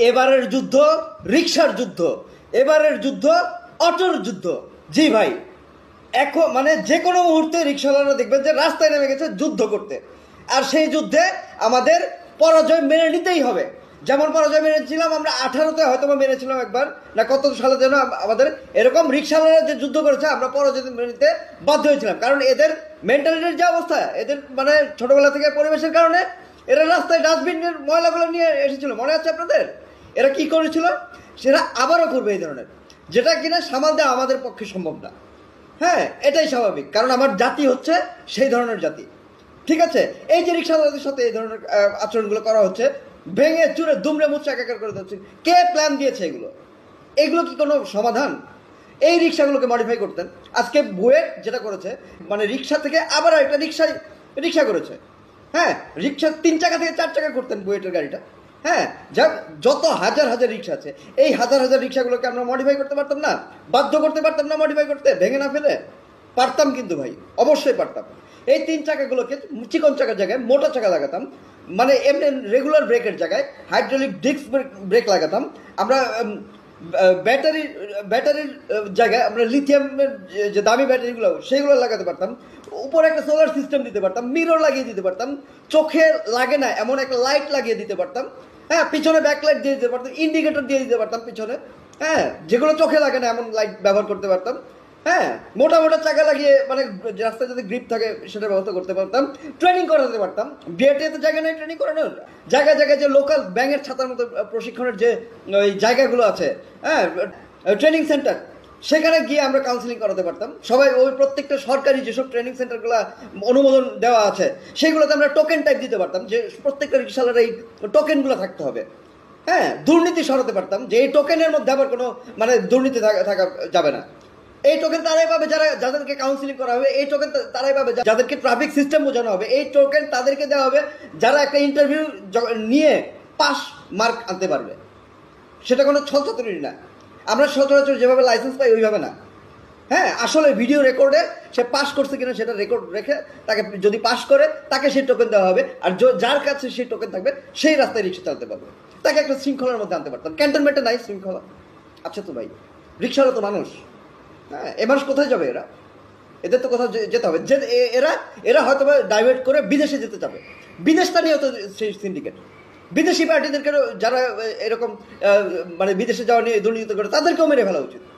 এবারের যুদ্ধ রিকশার যুদ্ধ, এবারের যুদ্ধ অটোর যুদ্ধ। জি ভাই, এখন মানে যে কোনো মুহূর্তে রিকশাওয়ালারা দেখবেন যে রাস্তায় নেমে গেছে যুদ্ধ করতে। আর সেই যুদ্ধে আমাদের পরাজয় মেনে নিতেই হবে। যেমন পরাজয় মেনেছিলাম আমরা 18-তে হয়তো মেনেছিলাম একবার, না কত সালে যেন আমাদের এরকম রিকশাওয়ালারা যে যুদ্ধ করেছে আমরা পরাজয় মেনে নিতে বাধ্য হয়েছিলাম। কারণ এদের মেন্টালিটির যে অবস্থা, এদের মানে ছোটবেলা থেকে পরিবেশের কারণে এরা রাস্তায় ডাস্টবিনের ময়লাগুলো নিয়ে এসেছিল, মনে আছে আপনাদের? এরা কি করেছিল সেটা আবারও করবে এই ধরনের, যেটা কিনা সামাল দেওয়া আমাদের পক্ষে সম্ভব না। হ্যাঁ, এটাই স্বাভাবিক, কারণ আমার জাতি হচ্ছে সেই ধরনের জাতি। ঠিক আছে, এই যে রিক্সাওয়ালাদের সাথে এই ধরনের আচরণগুলো করা হচ্ছে, ভেঙে চুরে দুমড়ে মুচড়ে একাকার করে দিচ্ছে, কে প্ল্যান দিয়েছে এগুলো? এগুলো কি কোনো সমাধান? এই রিক্সাগুলোকে মডিফাই করতেন। আজকে বুয়েট যেটা করেছে, মানে রিক্সা থেকে আবার একটা রিক্সা করেছে। হ্যাঁ, রিক্সা 3 চাকা থেকে 4 চাকা করতেন বুয়েটের গাড়িটা। হ্যাঁ, যত হাজার হাজার রিক্সা আছে, এই হাজার হাজার রিক্সাগুলোকে আমরা মডিফাই করতে পারতাম না? বাধ্য করতে পারতাম না মডিফাই করতে, ভেঙে না ফেলে? পারতাম কিন্তু ভাই, অবশ্যই পারতাম। এই 3 চাকাগুলোকে চিকন চাকার জায়গায় মোটা চাকা লাগাতাম, মানে এমনি রেগুলার ব্রেকের জায়গায় হাইড্রোলিক ডিস্ক ব্রেক লাগাতাম আমরা। ব্যাটারির জায়গায় আমরা লিথিয়ামের যে দামি ব্যাটারিগুলো সেইগুলো লাগাতে পারতাম। উপরে একটা সোলার সিস্টেম দিতে পারতাম, মিরর লাগিয়ে দিতে পারতাম, চোখে লাগে না এমন একটা লাইট লাগিয়ে দিতে পারতাম। হ্যাঁ, পিছনে ব্যাকলাইট দিয়ে দিতে পারতাম, ইন্ডিকেটর দিয়ে দিতে পারতাম পিছনে। হ্যাঁ, যেগুলো চোখে লাগে না এমন লাইট ব্যবহার করতে পারতাম। হ্যাঁ, মোটা মোটা চাকা লাগিয়ে মানে রাস্তায় যাতে গ্রিপ থাকে সেটার ব্যবস্থা করতে পারতাম। ট্রেনিং করাতে পারতাম। বিআরটিতে জায়গা নেই ট্রেনিং করানোর, জায়গায় জায়গায় যে লোকাল ব্যাঙের ছাতার মতো প্রশিক্ষণের যে ওই জায়গাগুলো আছে, হ্যাঁ, ট্রেনিং সেন্টার, সেখানে গিয়ে আমরা কাউন্সিলিং করাতে পারতাম। সবাই ওই প্রত্যেকটা সরকারি যেসব ট্রেনিং সেন্টারগুলো অনুমোদন দেওয়া আছে সেগুলোতে আমরা টোকেন টাইপ দিতে পারতাম, যে প্রত্যেকটা রিক্সাওয়ালার এই টোকেনগুলো থাকতে হবে। হ্যাঁ, দুর্নীতি সরাতে পারতাম, যে এই টোকেনের মধ্যে আবার কোনো মানে দুর্নীতি থাকা যাবে না। এই টোকেন তারাই পাবে যাদেরকে কাউন্সিলিং করা হবে, এই টোকেন তারাই পাবে যাদেরকে ট্রাফিক সিস্টেম বোঝানো হবে, এই টোকেন তাদেরকে দেওয়া হবে যারা একটা ইন্টারভিউ নিয়ে পাস মার্ক আনতে পারবে। সেটা কোনো ছলচাতুরি না। আমরা সচরাচর যেভাবে লাইসেন্স পাই ওইভাবে না। হ্যাঁ, আসলে ভিডিও রেকর্ডে সে পাস করছে কিনা সেটা রেকর্ড রেখে তাকে যদি পাস করে তাকে সেই টোকেন দেওয়া হবে, আর যার কাছে সেই টোকেন থাকবে সেই রাস্তায় রিক্সা চালাতে পারবে। তাকে একটা শৃঙ্খলার মধ্যে আনতে পারতাম। ক্যান্টনমেন্টে নাই শৃঙ্খলা? আচ্ছা তো ভাই, রিক্সাওয়ালা তো মানুষ। হ্যাঁ, এ মানুষ কোথায় যাবে? এদের তো কোথাও যেতে হবে। যে এরা হয়তো ডাইভার্ট করে বিদেশে যেতে চাবে, বিদেশটা নিয়েও তো সেই সিন্ডিকেট। বিদেশি পার্টিদেরকে যারা এরকম মানে বিদেশে যাওয়া নিয়ে দুর্নীতি করে তাদেরকেও মেরে ফেলা উচিত।